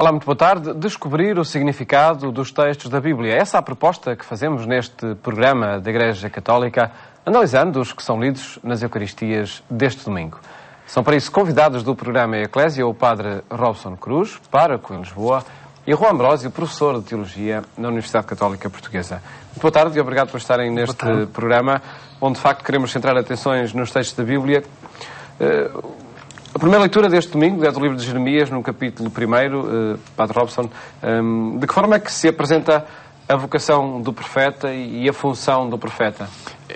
Olá, muito boa tarde. Descobrir o significado dos textos da Bíblia. Essa é a proposta que fazemos neste programa da Igreja Católica, analisando os que são lidos nas Eucaristias deste domingo. São para isso convidados do programa Eclésia o Padre Robson Cruz, pároco em Lisboa, e João Ambrósio, professor de Teologia na Universidade Católica Portuguesa. Muito boa tarde e obrigado por estarem neste programa, onde de facto queremos centrar atenções nos textos da Bíblia. A primeira leitura deste domingo é do livro de Jeremias, no capítulo 1, Padre Robson. De que forma é que se apresenta a vocação do profeta e a função do profeta?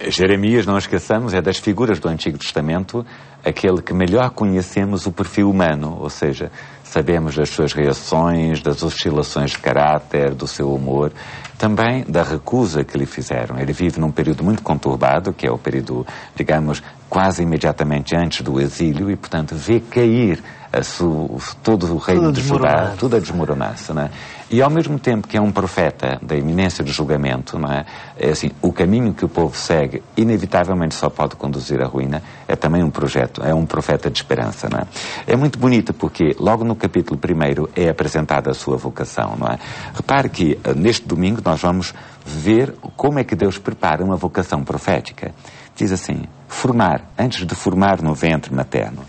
Jeremias, não esqueçamos, é das figuras do Antigo Testamento aquele que melhor conhecemos o perfil humano, ou seja, sabemos das suas reações, das oscilações de caráter, do seu humor, também da recusa que lhe fizeram. Ele vive num período muito conturbado, que é o período, digamos, quase imediatamente antes do exílio, e, portanto, vê cair todo o reino de Judá, tudo a desmoronar-se, não é? E, ao mesmo tempo que é um profeta da iminência do julgamento, não é? É assim, o caminho que o povo segue, inevitavelmente só pode conduzir à ruína, é também um projeto, é um profeta de esperança, não é? É muito bonito porque, logo no capítulo 1, é apresentada a sua vocação, não é? Repare que, neste domingo, nós vamos ver como é que Deus prepara uma vocação profética. Diz assim, formar, antes de formar no ventre materno.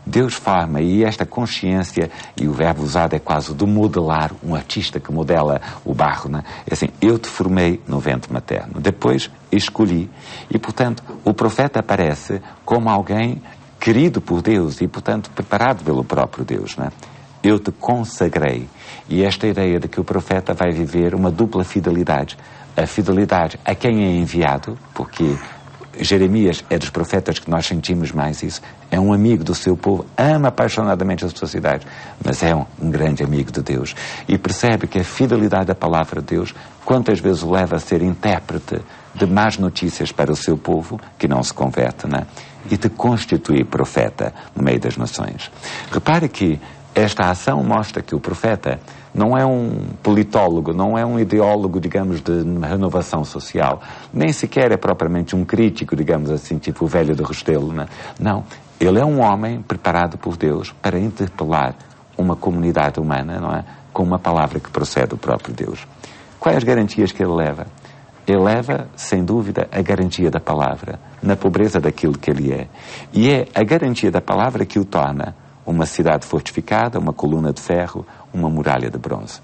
Deus forma, e esta consciência, e o verbo usado é quase do modelar, um artista que modela o barro, né? É assim, eu te formei no ventre materno, depois escolhi, e portanto o profeta aparece como alguém querido por Deus e portanto preparado pelo próprio Deus, né? Eu te consagrei, e esta ideia de que o profeta vai viver uma dupla fidelidade, a fidelidade a quem é enviado, porque Jeremias é dos profetas que nós sentimos mais isso. É um amigo do seu povo, ama apaixonadamente a sua cidade, mas é um grande amigo de Deus. E percebe que a fidelidade à palavra de Deus, quantas vezes o leva a ser intérprete de más notícias para o seu povo, que não se converte, né? E te constitui profeta no meio das nações. Repare que esta ação mostra que o profeta não é um politólogo, não é um ideólogo, digamos, de renovação social, nem sequer é propriamente um crítico, digamos assim, tipo o velho de Restelo, né? Não, ele é um homem preparado por Deus para interpelar uma comunidade humana, não é? Com uma palavra que procede do próprio Deus. Quais as garantias que ele leva? Ele leva, sem dúvida, a garantia da palavra, na pobreza daquilo que ele é. E é a garantia da palavra que o torna uma cidade fortificada, uma coluna de ferro, uma muralha de bronze.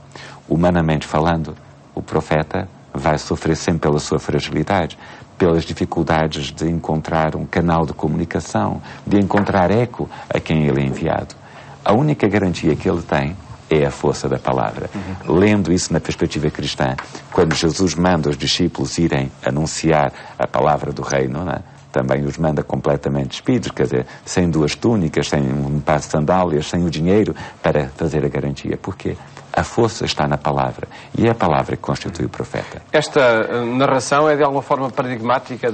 Humanamente falando, o profeta vai sofrer sempre pela sua fragilidade, pelas dificuldades de encontrar um canal de comunicação, de encontrar eco a quem ele é enviado. A única garantia que ele tem é a força da palavra. Lendo isso na perspectiva cristã, quando Jesus manda os discípulos irem anunciar a palavra do reino, não é? Também os manda completamente despidos, quer dizer, sem 2 túnicas, sem um par de sandálias, sem o dinheiro para fazer a garantia. Porquê? A força está na palavra, e é a palavra que constitui o profeta. Esta narração é de alguma forma paradigmática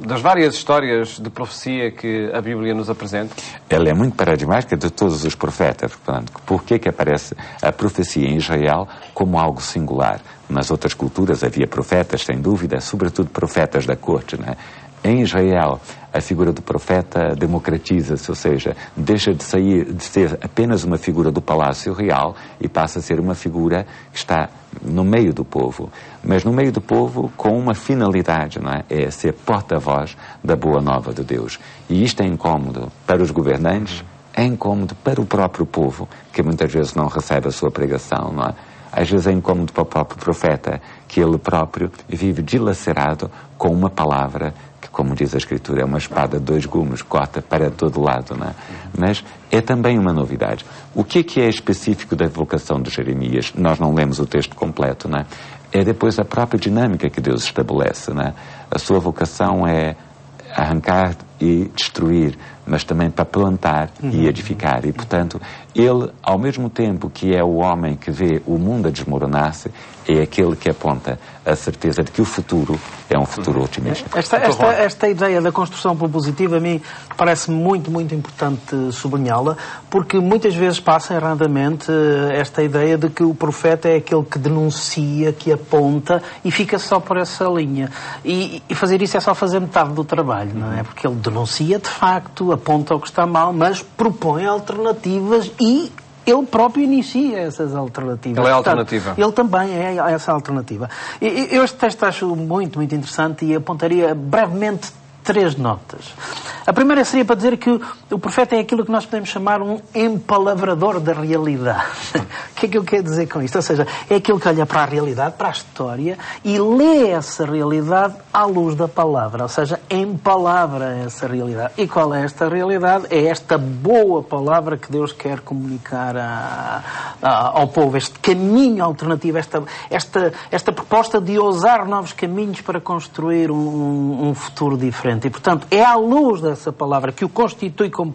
das várias histórias de profecia que a Bíblia nos apresenta? Ela é muito paradigmática de todos os profetas. Portanto, porquê que aparece a profecia em Israel como algo singular? Nas outras culturas havia profetas, sem dúvida, sobretudo profetas da corte, não é? Em Israel, a figura do profeta democratiza-se, ou seja, deixa de ser apenas uma figura do palácio real e passa a ser uma figura que está no meio do povo. Mas no meio do povo com uma finalidade, não é? É ser porta-voz da boa nova de Deus. E isto é incómodo para os governantes, é incómodo para o próprio povo, que muitas vezes não recebe a sua pregação, não é? Às vezes é incómodo para o próprio profeta, que ele próprio vive dilacerado com uma palavra que, como diz a Escritura, é uma espada de 2 gumes, corta para todo lado, não é? Mas é também uma novidade. O que é específico da vocação de Jeremias? Nós não lemos o texto completo, não é? É depois a própria dinâmica que Deus estabelece, não é? A sua vocação é arrancar e destruir, mas também para plantar e edificar. E, portanto, ele, ao mesmo tempo que é o homem que vê o mundo a desmoronar-se, é aquele que aponta a certeza de que o futuro é um futuro otimista. Esta ideia da construção propositiva a mim parece-me muito, muito importante sublinhá-la, porque muitas vezes passa erradamente esta ideia de que o profeta é aquele que denuncia, que aponta e fica só por essa linha. E fazer isso é só fazer metade do trabalho, não é? Porque ele denuncia de facto, aponta o que está mal, mas propõe alternativas e ele próprio inicia essas alternativas. Ele é a alternativa. Portanto, ele também é essa alternativa. Eu este texto acho muito, muito interessante e apontaria brevemente 3 notas. A primeira seria para dizer que o profeta é aquilo que nós podemos chamar um empalavrador da realidade. O que é que eu quero dizer com isto? Ou seja, é aquele que olha para a realidade, para a história, e lê essa realidade à luz da palavra. Ou seja, empalavra essa realidade. E qual é esta realidade? É esta boa palavra que Deus quer comunicar ao povo. Este caminho alternativo, esta proposta de ousar novos caminhos para construir um futuro diferente. E, portanto, é à luz dessa palavra que o constitui como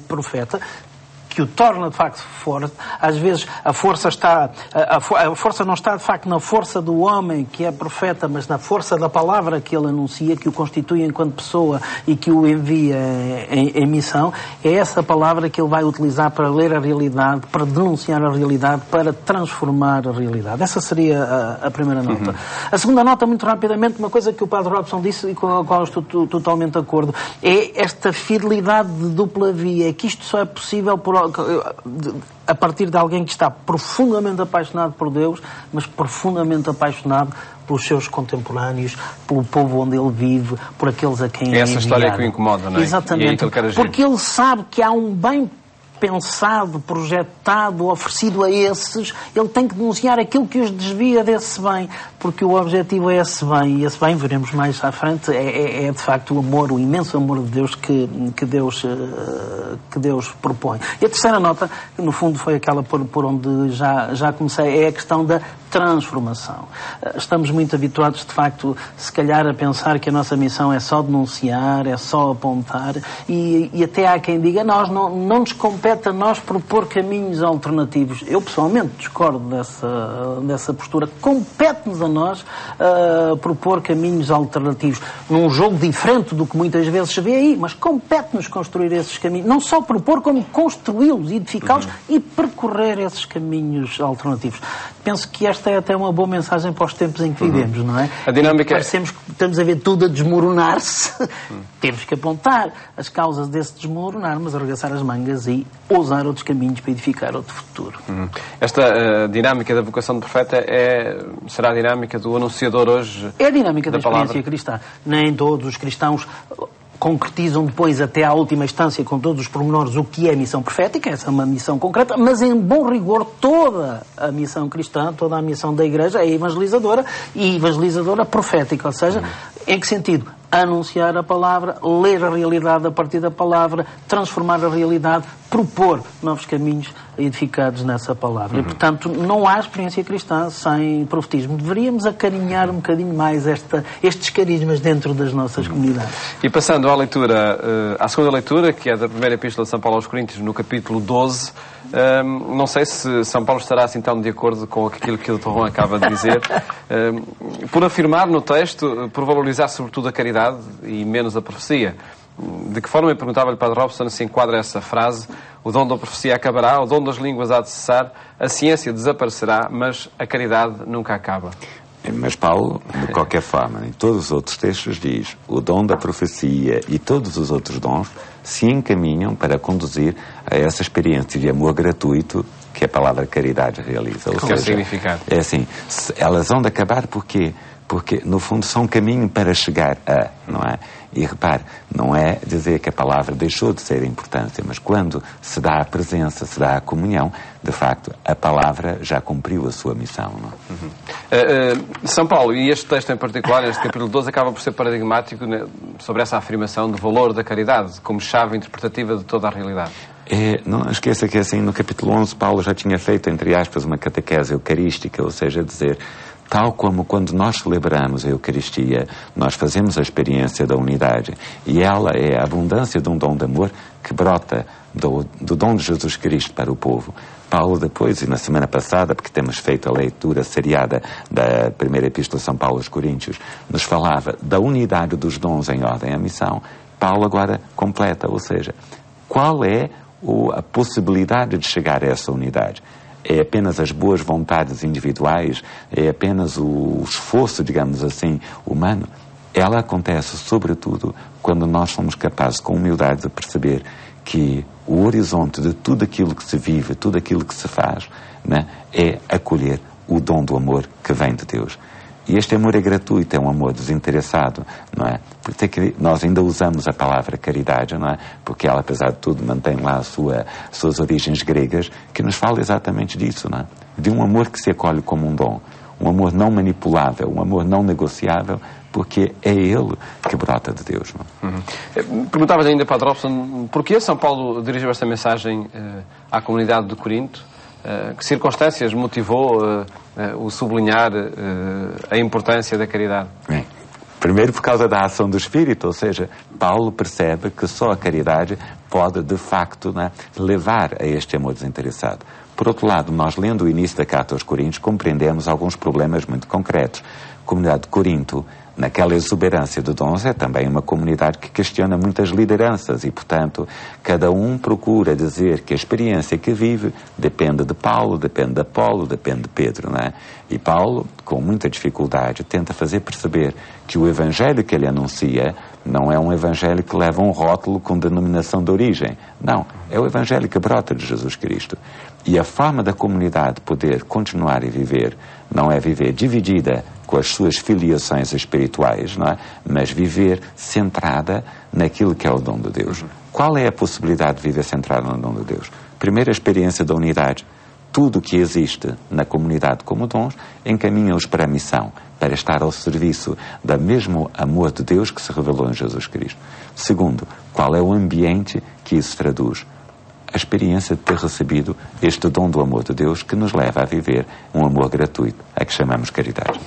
profeta, que o torna, de facto, forte. Às vezes a força não está, de facto, na força do homem que é profeta, mas na força da palavra que ele anuncia, que o constitui enquanto pessoa e que o envia em missão. É essa palavra que ele vai utilizar para ler a realidade, para denunciar a realidade, para transformar a realidade. Essa seria a primeira nota. A segunda nota, muito rapidamente, uma coisa que o Padre Robson disse e com a qual estou totalmente de acordo, é esta fidelidade de dupla via, que isto só é possível a partir de alguém que está profundamente apaixonado por Deus, mas profundamente apaixonado pelos seus contemporâneos, pelo povo onde ele vive, por aqueles a quem ele é essa história que o incomoda, não é? Exatamente, porque ele sabe que há um bem pensado, projetado, oferecido a esses, ele tem que denunciar aquilo que os desvia desse bem, porque o objetivo é esse bem, e esse bem, veremos mais à frente, é de facto o amor, o imenso amor de Deus que Deus propõe. E a terceira nota, que no fundo foi aquela por onde já comecei, é a questão da transformação. Estamos muito habituados, de facto, se calhar a pensar que a nossa missão é só denunciar, é só apontar, e até há quem diga, não nos compete a nós propor caminhos alternativos. Eu, pessoalmente, discordo dessa postura. Compete-nos a nós propor caminhos alternativos num jogo diferente do que muitas vezes se vê aí, mas compete-nos construir esses caminhos. Não só propor, como construí-los, edificá-los e percorrer esses caminhos alternativos. Penso que esta é até uma boa mensagem para os tempos em que vivemos, não é? A dinâmica... Parecemos que estamos a ver tudo a desmoronar-se. Temos que apontar as causas desse desmoronar, mas arregaçar as mangas e ousar outros caminhos para edificar outro futuro. Esta dinâmica da vocação do profeta será a dinâmica do anunciador hoje? É a dinâmica da experiência palavra cristã. Nem todos os cristãos concretizam depois, até à última instância, com todos os pormenores, o que é a missão profética, essa é uma missão concreta, mas em bom rigor toda a missão cristã, toda a missão da Igreja é evangelizadora e evangelizadora profética, ou seja, em que sentido? Anunciar a palavra, ler a realidade a partir da palavra, transformar a realidade, propor novos caminhos edificados nessa palavra. E, portanto, não há experiência cristã sem profetismo. Deveríamos acarinhar um bocadinho mais estes carismas dentro das nossas comunidades. E passando à segunda leitura, que é da primeira epístola de São Paulo aos Coríntios, no capítulo 12, não sei se São Paulo estará assim tão de acordo com aquilo que o Torrão acaba de dizer, por afirmar no texto, por valorizar sobretudo a caridade e menos a profecia. De que forma, eu perguntava-lhe, Padre Robson, se enquadra essa frase: o dom da profecia acabará, o dom das línguas há de cessar, a ciência desaparecerá, mas a caridade nunca acaba. Mas Paulo, de qualquer forma, em todos os outros textos diz: o dom da profecia e todos os outros dons se encaminham para conduzir a essa experiência de amor gratuito que a palavra caridade realiza. Ou seja, significado? É assim, elas vão de acabar porque, no fundo, são um caminho para chegar a, não é? E repare, não é dizer que a palavra deixou de ser importante, mas quando se dá a presença, se dá a comunhão, de facto, a palavra já cumpriu a sua missão, não é? São Paulo, e este texto em particular, este capítulo 12, acaba por ser paradigmático, né, sobre essa afirmação do valor da caridade como chave interpretativa de toda a realidade. Não esqueça que, assim, no capítulo 11, Paulo já tinha feito, entre aspas, uma catequese eucarística, ou seja, dizer: tal como quando nós celebramos a Eucaristia, nós fazemos a experiência da unidade, e ela é a abundância de um dom de amor que brota do dom de Jesus Cristo para o povo. Paulo depois, e na semana passada, porque temos feito a leitura seriada da primeira epístola de São Paulo aos Coríntios, nos falava da unidade dos dons em ordem à missão. Paulo agora completa, ou seja, qual é a possibilidade de chegar a essa unidade? É apenas as boas vontades individuais? É apenas o esforço, digamos assim, humano? Ela acontece, sobretudo, quando nós somos capazes, com humildade, de perceber que o horizonte de tudo aquilo que se vive, tudo aquilo que se faz, né, é acolher o dom do amor que vem de Deus. E este amor é gratuito, é um amor desinteressado, não é? Porque nós ainda usamos a palavra caridade, não é? Porque ela, apesar de tudo, mantém lá suas origens gregas, que nos fala exatamente disso, não é? De um amor que se acolhe como um dom, um amor não manipulável, um amor não negociável, porque é ele que brota de Deus. Não é? Perguntavas ainda, Padre Robson, porquê São Paulo dirigiu esta mensagem à comunidade de Corinto? Que circunstâncias motivou o sublinhar a importância da caridade? Bem, primeiro por causa da ação do Espírito, ou seja, Paulo percebe que só a caridade pode, de facto, né, levar a este amor desinteressado. Por outro lado, nós lendo o início da Carta aos Coríntios, compreendemos alguns problemas muito concretos. A comunidade de Corinto, naquela exuberância de dons, é também uma comunidade que questiona muitas lideranças e, portanto, cada um procura dizer que a experiência que vive depende de Paulo, depende de Apolo, depende de Pedro, não é? E Paulo, com muita dificuldade, tenta fazer perceber que o evangelho que ele anuncia não é um evangelho que leva um rótulo com denominação de origem. Não, é o evangelho que brota de Jesus Cristo. E a forma da comunidade poder continuar a viver não é viver dividida com as suas filiações espirituais, não é? Mas viver centrada naquilo que é o dom de Deus. Qual é a possibilidade de viver centrada no dom de Deus? Primeiro, a experiência da unidade. Tudo o que existe na comunidade como dons encaminha-os para a missão, para estar ao serviço do mesmo amor de Deus que se revelou em Jesus Cristo. Segundo, qual é o ambiente que isso traduz? A experiência de ter recebido este dom do amor de Deus que nos leva a viver um amor gratuito, a que chamamos caridade.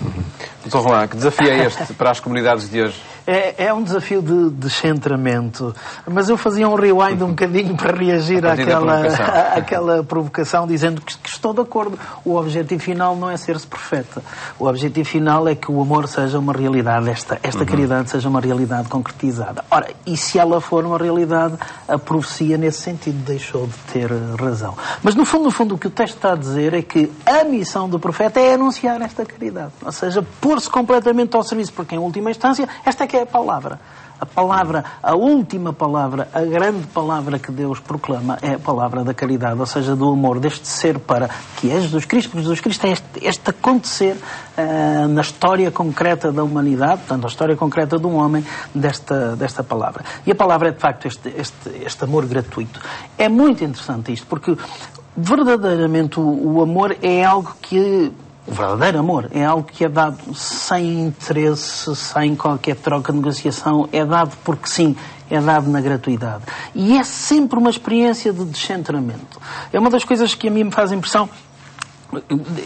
Dr. Roland, que desafio é este para as comunidades de hoje? É um desafio de descentramento, mas eu fazia um rewind um bocadinho para reagir àquela provocação, dizendo que estou de acordo. O objetivo final não é ser-se profeta. O objetivo final é que o amor seja uma realidade, esta caridade seja uma realidade concretizada. Ora, e se ela for uma realidade, a profecia nesse sentido deixou de ter razão. Mas no fundo o que o texto está a dizer é que a missão do profeta é anunciar esta caridade, ou seja, pôr-se completamente ao serviço, porque em última instância esta é que é a palavra. A palavra, a última palavra, a grande palavra que Deus proclama é a palavra da caridade, ou seja, do amor, deste ser para, que é Jesus Cristo, porque Jesus Cristo é este acontecer na história concreta da humanidade, portanto, a história concreta de um homem desta palavra. E a palavra é, de facto, este amor gratuito. É muito interessante isto, porque verdadeiramente o amor é algo que... O verdadeiro amor é algo que é dado sem interesse, sem qualquer troca de negociação, é dado porque sim, é dado na gratuidade. E é sempre uma experiência de descentramento. É uma das coisas que a mim me faz impressão,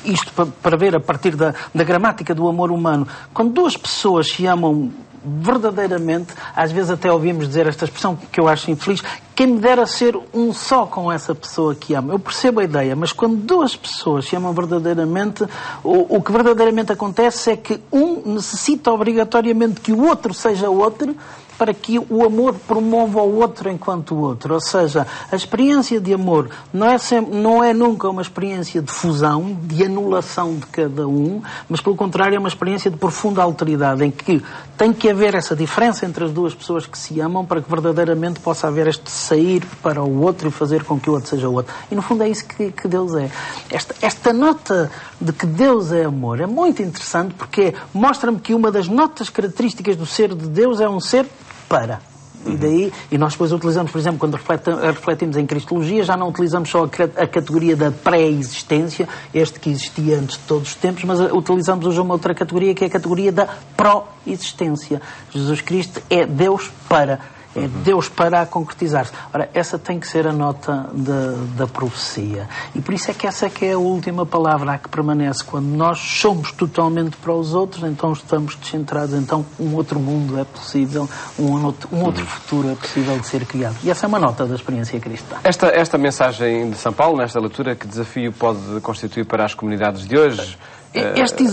isto para ver a partir da gramática do amor humano. Quando duas pessoas se amam verdadeiramente, às vezes até ouvimos dizer esta expressão que eu acho infeliz, quem me dera ser um só com essa pessoa que ama. Eu percebo a ideia, mas quando duas pessoas se amam verdadeiramente, o que verdadeiramente acontece é que um necessita obrigatoriamente que o outro seja outro, para que o amor promova o outro enquanto o outro. Ou seja, a experiência de amor não é nunca uma experiência de fusão, de anulação de cada um, mas pelo contrário é uma experiência de profunda alteridade, em que tem que haver essa diferença entre as duas pessoas que se amam para que verdadeiramente possa haver este sair para o outro e fazer com que o outro seja o outro. E no fundo é isso que Deus é. Esta nota de que Deus é amor é muito interessante, porque mostra-me que uma das notas características do ser de Deus é um ser para. E nós depois utilizamos, por exemplo, quando refletimos em Cristologia, já não utilizamos só a categoria da pré-existência, este que existia antes de todos os tempos, mas utilizamos hoje uma outra categoria, que é a categoria da pró-existência. Jesus Cristo é Deus para. É Deus para a concretizar-se. Ora, essa tem que ser a nota da profecia. E por isso é que essa é que é a última palavra a que permanece. Quando nós somos totalmente para os outros, então estamos descentrados. Então um outro mundo é possível, um outro futuro é possível de ser criado. E essa é uma nota da experiência cristã. Esta mensagem de São Paulo, nesta leitura, que desafio pode constituir para as comunidades de hoje?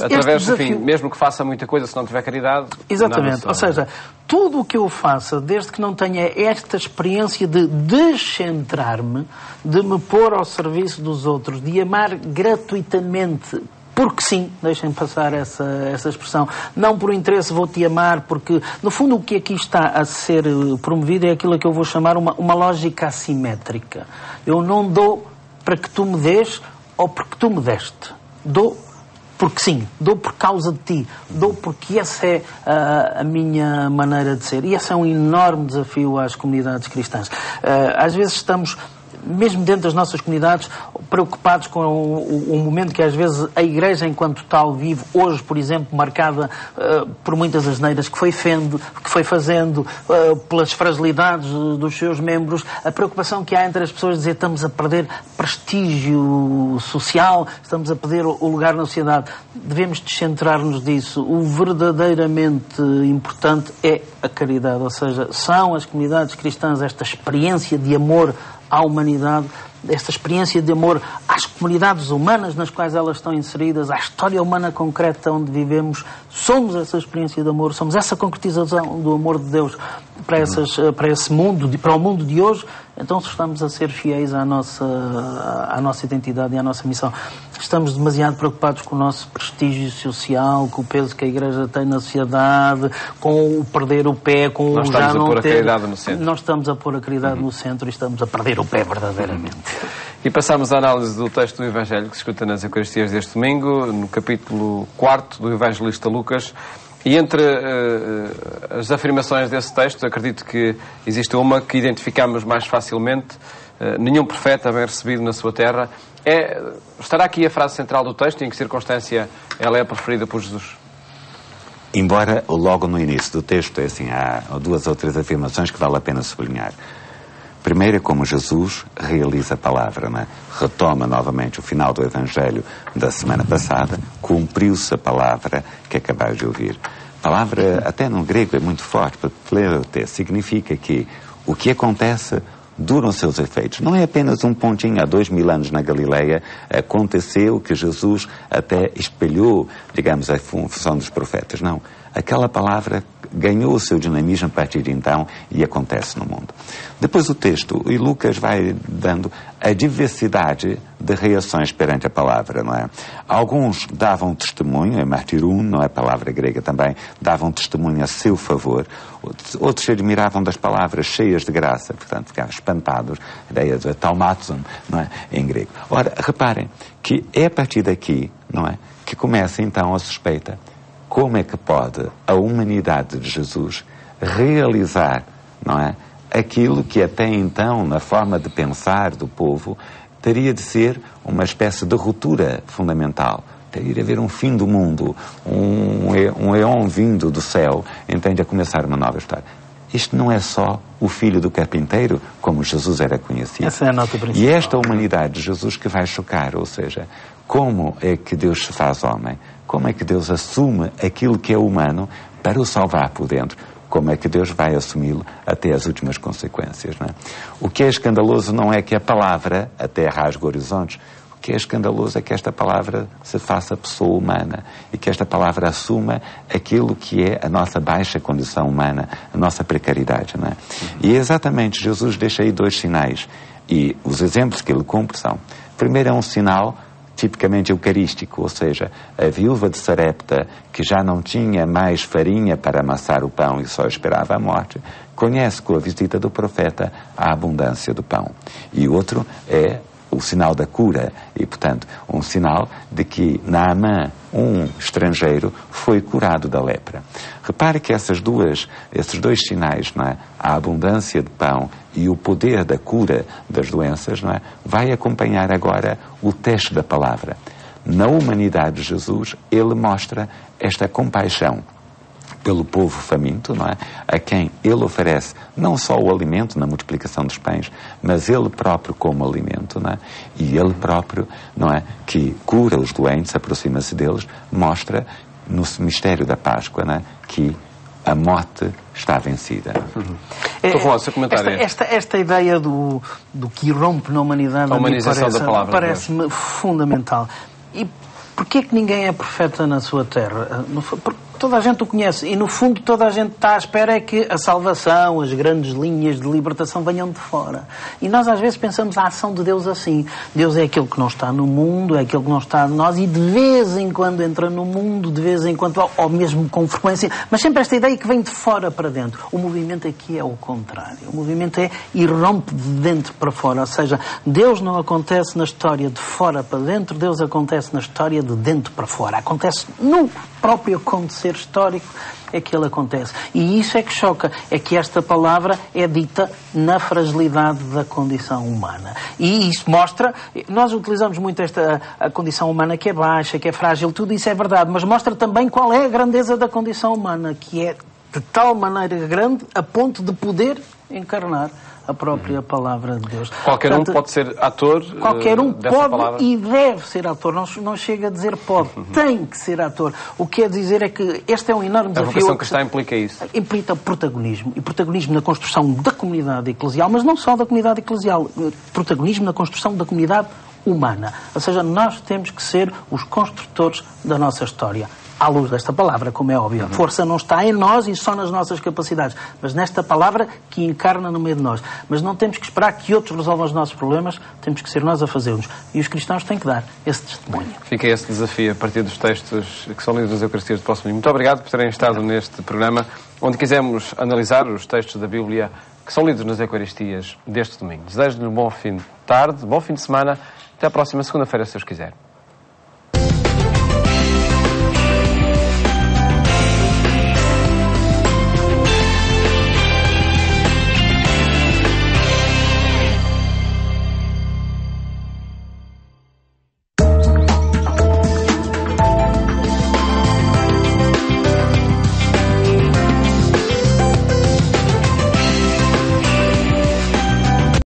Através, enfim, mesmo que faça muita coisa, se não tiver caridade... Exatamente, ou seja, tudo o que eu faça, desde que não tenha esta experiência de descentrar-me, de me pôr ao serviço dos outros, de amar gratuitamente porque sim, deixem passar essa expressão. Não por interesse vou-te amar, porque, no fundo, o que aqui está a ser promovido é aquilo que eu vou chamar uma lógica assimétrica. Eu não dou para que tu me dês ou porque tu me deste. Dou porque sim, dou por causa de ti, dou porque essa é a minha maneira de ser. E esse é um enorme desafio às comunidades cristãs. Às vezes estamos, mesmo dentro das nossas comunidades, preocupados com o momento que às vezes a Igreja enquanto tal vive, hoje, por exemplo, marcada por muitas asneiras que foi fazendo, pelas fragilidades dos seus membros, a preocupação que há entre as pessoas de dizer estamos a perder prestígio social, estamos a perder o lugar na sociedade. Devemos descentrar-nos disso. O verdadeiramente importante é a caridade, ou seja, são as comunidades cristãs, esta experiência de amor à humanidade, esta experiência de amor às comunidades humanas nas quais elas estão inseridas, à história humana concreta onde vivemos. Somos essa experiência de amor, somos essa concretização do amor de Deus para esse mundo, para o mundo de hoje. Então, se estamos a ser fiéis à nossa identidade e à nossa missão, estamos demasiado preocupados com o nosso prestígio social, com o peso que a Igreja tem na sociedade, com o perder o pé, com o já não ter... Nós estamos a pôr a caridade no centro e estamos a perder o pé verdadeiramente. E passamos à análise do texto do Evangelho que se escuta nas Eucaristias deste domingo, no capítulo 4 do Evangelista Lucas. E entre as afirmações desse texto, acredito que existe uma que identificamos mais facilmente: nenhum profeta bem recebido na sua terra. Estará aqui a frase central do texto? Em que circunstância ela é preferida por Jesus? Embora logo no início do texto há duas ou três afirmações que vale a pena sublinhar. Primeiro, como Jesus realiza a palavra, né? Retoma novamente o final do Evangelho da semana passada, cumpriu-se a palavra que acabámos de ouvir. A palavra, até no grego, é muito forte, pleute, significa que o que acontece duram seus efeitos. Não é apenas um pontinho. Há 2000 anos na Galileia aconteceu que Jesus até espelhou, digamos, a função dos profetas. Não. Aquela palavra ganhou o seu dinamismo a partir de então e acontece no mundo. Depois o texto, e Lucas vai dando a diversidade de reações perante a palavra, não é? Alguns davam testemunho, é martirum, não é palavra grega também, davam testemunho a seu favor. Outros se admiravam das palavras cheias de graça, portanto ficavam espantados, a ideia de taumatson, não é? Em grego. Ora, reparem que é a partir daqui, não é? Que começa então a suspeita. Como é que pode a humanidade de Jesus realizar, não é, aquilo que até então, na forma de pensar do povo, teria de ser uma espécie de ruptura fundamental? Teria de haver um fim do mundo, um éon vindo do céu, entende, a começar uma nova história. Isto não é só o filho do carpinteiro, como Jesus era conhecido. Essa é a nota principal. E esta humanidade de Jesus que vai chocar, ou seja, como é que Deus se faz homem? Como é que Deus assume aquilo que é humano para o salvar por dentro? Como é que Deus vai assumi-lo até as últimas consequências, não é? O que é escandaloso não é que a palavra até rasgue horizontes. O que é escandaloso é que esta palavra se faça pessoa humana e que esta palavra assuma aquilo que é a nossa baixa condição humana, a nossa precariedade, não é? E exatamente Jesus deixa aí dois sinais. E os exemplos que ele cumpre são: primeiro, é um sinal tipicamente eucarístico, ou seja, a viúva de Sarepta, que já não tinha mais farinha para amassar o pão e só esperava a morte, conhece com a visita do profeta a abundância do pão. E outro é o sinal da cura, e, portanto, um sinal de que Naamã, um estrangeiro, foi curado da lepra. Repare que esses dois sinais, não é? A abundância de pão e o poder da cura das doenças, não é? Vai acompanhar agora o teste da palavra. Na humanidade de Jesus, ele mostra esta compaixão pelo povo faminto, não é? A quem ele oferece não só o alimento na multiplicação dos pães, mas ele próprio como alimento, não é? E ele próprio, não é? Que cura os doentes, aproxima-se deles, mostra no mistério da Páscoa, não é? Que a morte está vencida. Estou a falar do seu comentário. Esta ideia do que irrompe na humanidade, a humanização da palavra, parece-me fundamental. E porquê é que ninguém é profeta na sua terra? toda a gente o conhece e, no fundo, toda a gente está à espera é que a salvação, as grandes linhas de libertação venham de fora. E nós, às vezes, pensamos a ação de Deus assim. Deus é aquele que não está no mundo, é aquele que não está em nós e, de vez em quando, entra no mundo, de vez em quando, ou mesmo com frequência. Mas sempre esta ideia que vem de fora para dentro. O movimento aqui é o contrário. O movimento é irrompe de dentro para fora. Ou seja, Deus não acontece na história de fora para dentro, Deus acontece na história de dentro para fora. Acontece no próprio acontecer histórico é que ele acontece. E isso é que choca, é que esta palavra é dita na fragilidade da condição humana. E isso mostra, nós utilizamos muito a condição humana que é baixa, que é frágil, tudo isso é verdade, mas mostra também qual é a grandeza da condição humana, que é de tal maneira grande a ponto de poder encarnar a própria palavra de Deus. Qualquer um pode ser ator. Qualquer um dessa pode palavra. E deve ser ator. Não chega a dizer pode. Tem que ser ator. O que quer dizer é que este é um enorme desafio. A vocação cristã implica isso. Implica protagonismo. E protagonismo na construção da comunidade eclesial, mas não só da comunidade eclesial. Protagonismo na construção da comunidade humana. Ou seja, nós temos que ser os construtores da nossa história. À luz desta palavra, como é óbvio. A força não está em nós e só nas nossas capacidades, mas nesta palavra que encarna no meio de nós. Mas não temos que esperar que outros resolvam os nossos problemas, temos que ser nós a fazê-los. E os cristãos têm que dar esse testemunho. Fica esse desafio a partir dos textos que são lidos nas Eucaristias do próximo domingo. Muito obrigado por terem estado neste programa, onde quisemos analisar os textos da Bíblia que são lidos nas Eucaristias deste domingo. Desejo-lhe um bom fim de tarde, bom fim de semana. Até à próxima segunda-feira, se Deus quiser.